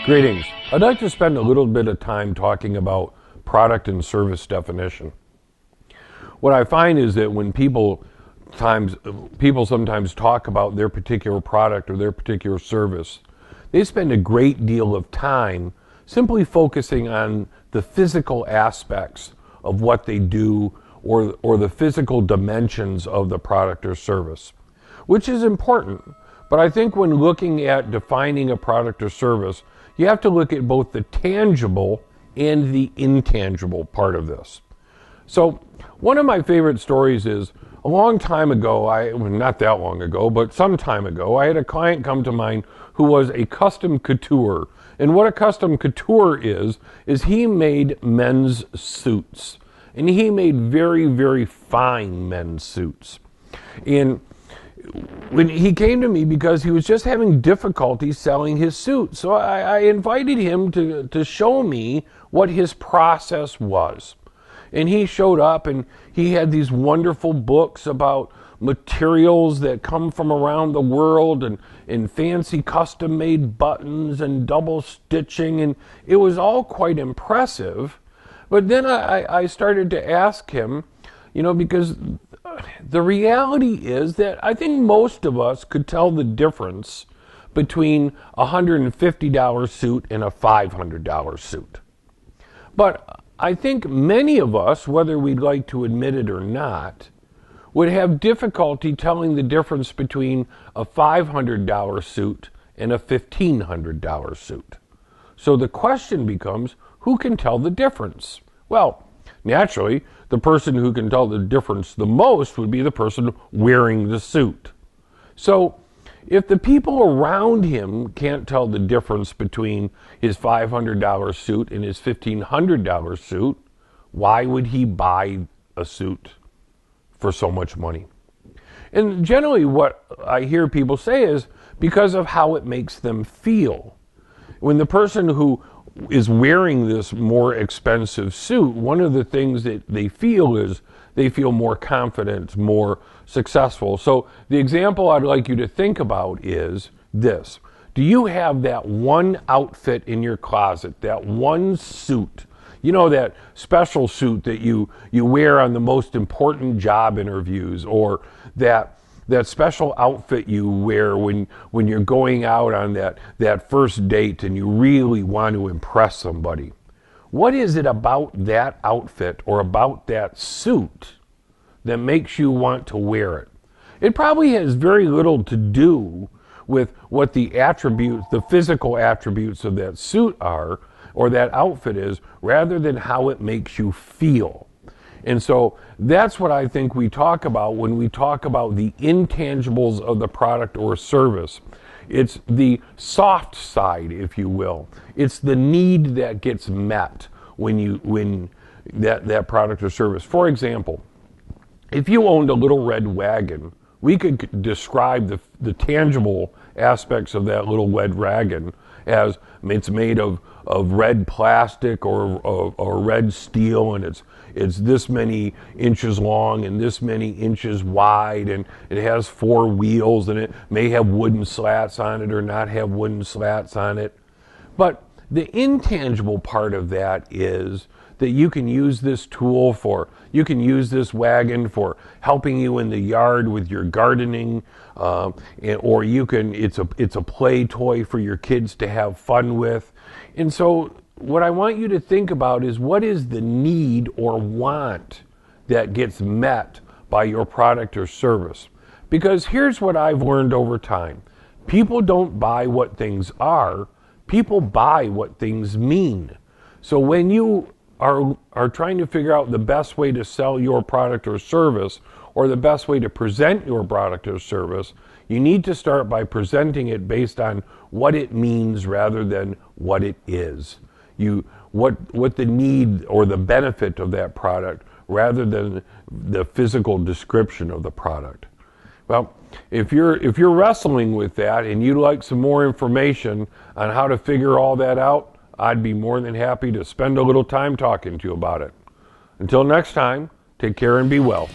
Greetings. I'd like to spend a little bit of time talking about product and service definition. What I find is that when people sometimes talk about their particular product or their particular service, they spend a great deal of time simply focusing on the physical aspects of what they do or the physical dimensions of the product or service, which is important. But I think when looking at defining a product or service, you have to look at both the tangible and the intangible part of this. So one of my favorite stories is a long time ago, not that long ago, but some time ago, I had a client come to mind who was a custom couture. And what a custom couture is he made men's suits. And he made very, very fine men's suits. And when he came to me because he was just having difficulty selling his suit. So I invited him to show me what his process was. And he showed up and he had these wonderful books about materials that come from around the world and fancy custom made buttons and double stitching. And it was all quite impressive. But then I started to ask him, because the reality is that I think most of us could tell the difference between a $150 suit and a $500 suit. But I think many of us, whether we'd like to admit it or not, would have difficulty telling the difference between a $500 suit and a $1,500 suit. So the question becomes, who can tell the difference? Well, naturally, the person who can tell the difference the most would be the person wearing the suit. So if the people around him can't tell the difference between his $500 suit and his $1,500 suit, why would he buy a suit for so much money? And generally what I hear people say is because of how it makes them feel. When the person who is wearing this more expensive suit, one of the things that they feel is they feel more confident, more successful. So the example I'd like you to think about is this. Do you have that one outfit in your closet, that one suit? That special suit that you wear on the most important job interviews, or that special outfit you wear when you're going out on that first date and you really want to impress somebody. What is it about that outfit or about that suit that makes you want to wear it? It probably has very little to do with what the physical attributes of that suit are or that outfit is, rather than how it makes you feel. And so that's what I think we talk about when we talk about the intangibles of the product or service. It's the soft side, if you will. It's the need that gets met when that product or service. For example, if you owned a little red wagon, we could describe the tangible aspects of that little red wagon as it's made of red plastic or red steel, and it's this many inches long and this many inches wide, and it has 4 wheels, and it may have wooden slats on it or not have wooden slats on it. But the intangible part of that is that you can use this you can use this wagon for helping you in the yard with your gardening, or it's a play toy for your kids to have fun with. And so what I want you to think about is, what is the need or want that gets met by your product or service? Because here's what I've learned over time. People don't buy what things are, people buy what things mean. So when you are trying to figure out the best way to sell your product or service, or the best way to present your product or service, you need to start by presenting it based on what it means rather than what it is. What the need or the benefit of that product rather than the physical description of the product. Well, if you're wrestling with that and you'd like some more information on how to figure all that out, I'd be more than happy to spend a little time talking to you about it. Until next time, take care and be well.